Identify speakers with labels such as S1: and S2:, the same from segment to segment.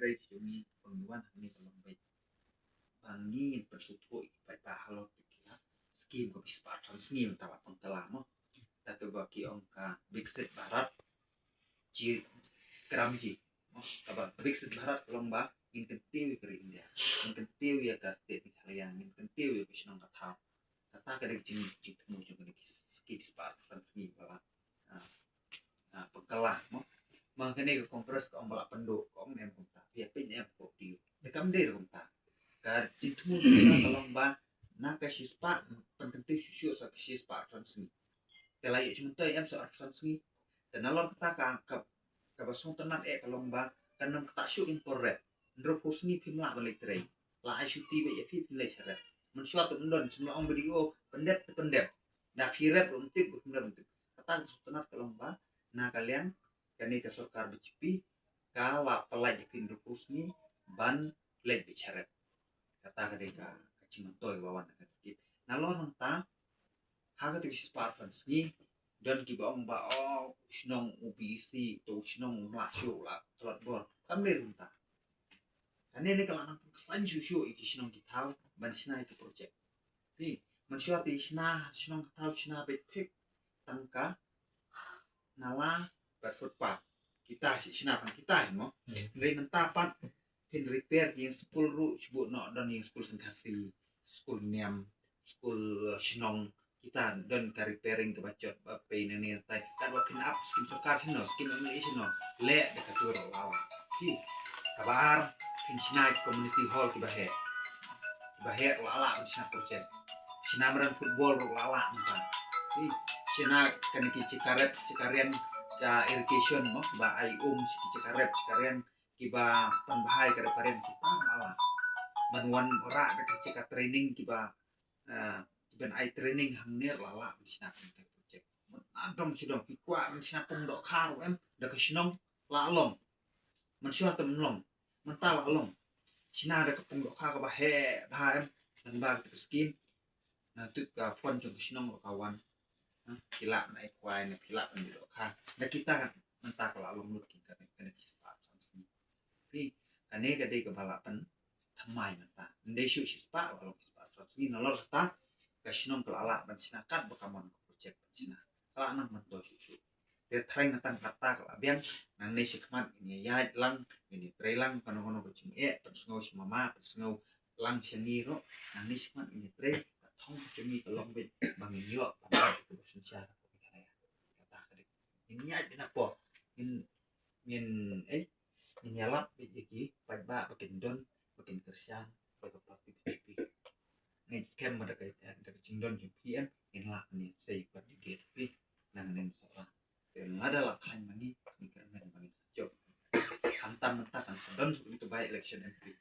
S1: trade jumi pengumuman ini kalau baik bangin bersuatu ipai pahalot kita skim ko bispartan skim tala pengkelamo tapi bagi ongka Brexit Barat ji keramji kabar Brexit Barat lomba in kentiu ke India in kentiu ya ka state Italia in kentiu ya kisnong kata kada jing temu juga ni skim bispartan skim bala pengkelah makanya ke kongres ke balak penduk kong nem kunta pihak nem ko di dekam der kunta kar jitmu kalau ba na ka sispa pententu susu sa sispa transmi telai cuma tu em so transmi dan alor kita ka basong tenan kalau ba kanam kita syu imporret ndro posni pimla balik trai la asyuti be ya pim le sara men suatu mendon semua ong video pendep na pirep untuk kata tenan kalau ba na kalian kani ka sorkar bicipi kala pelai pindu pusni ban lek bicara kata kadeka kacing toy wawan skip nalor nta haga tu spartan ski dan kiba ba snong ubisi to snong masyo la telot bor kamler nta kani ne kala nang kan shushu iki snong kitau ban sina itu project pi mansyo ti sina snong kitau sina betek tangka nawa berfootpath kita sinatang kita mo dari mentapat pin repair yang school ru sebut no dan yang school sengkasi school niam school sinong kita dan ka repairing ke bacot pe ini tai kan wa pin up skim sarkar sino skim Malaysia no le de ka tur lawa ki kabar pin sinai community hall ki bahe lala sina project sinamran football lala mata ki sina kan ki cikarian ka irrigation mo ba ay cikarian kiba panbahay kada paren kita mala manwan ora da cika training kiba kiban ay training hamner lala bisna kan project adong sidong pikwa bisna pung dok kharu em da kasinong lalong man syua temlong mental lalong sina da kapung dok kha ka ba he ba em dan ba ke skim na tut ka fon jong kasinong kawan kila na ikwai na kila kan dok kha da kita kan mentak lalong lut kita kan kita tapi kane gade ke balapan thamai mata ndai shu sispa walau sispa sini nolor ta kasnon kelala ban sinakat bakaman project sina kala anak manto shu te threng natan kata kala biang nang ne sikmat ini ya lang ini trelang panono kucing persngau mama persngau lang seni ro nang ne sikmat ini tre thong cemi kelong be bang yo pada itu bersejarah kata kade ini ya binapo min nyalap biji pajba bakin don bakin kersian bakin pati pipi ngai scam ada kaitan dari cingdon PM in lah ni saya buat di DP nang nen soal dan ada lah kan mani mikir men bangin job hantam mentakan don itu baik election MP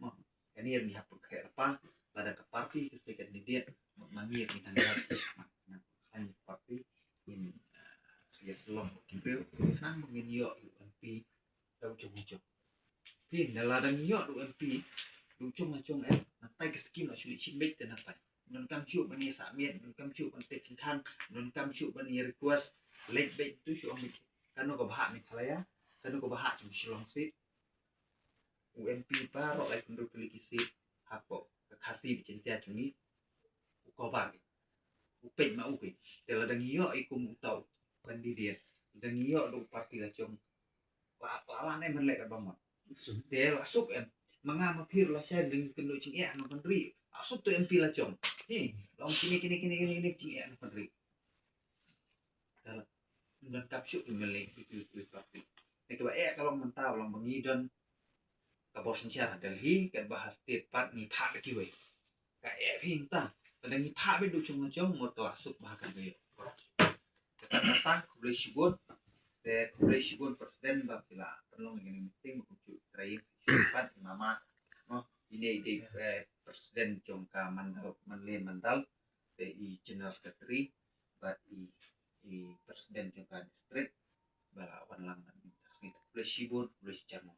S1: mau ini yang dihapus kayak apa pada ke parti ke kandidat mangir di tanggal nah kan parti in saya selong kimpil nang mungkin yo MP ujung-ujung pin daladang yo du MP ujung-ujung natai ke skim la sulit simbek dan natai non kam chu bani samiet non kam chu ban tek thang non kam chu bani request lek back tu shu amik kanu ko bahak mi khalaya kanu ko bahak chung silong sit UMP baro lai kundu pilih sit hapo ke khasi bicintia chungi ko bar upet ma uke daladang yo ikum utau kandidat dan yo du parti la chung lawan em lek ka bang del asuk em mangama pir la saya dengan kendo cing no pendri asuk tu MP la chong long kini cing no pendri dan kapsuk melek itu parti nek ba kalau mentau long mengidon ka bos sejarah Delhi kan bahas state part ni phak ki we ka pinta kadang ni phak be du chong mo to asuk bahkan be kata boleh sebut Presiden babila perlu ingin meeting untuk terakhir sifat mama ini presiden jongka mandal i general secretary i presiden jongka distrik bala wan lang presiden boleh chairman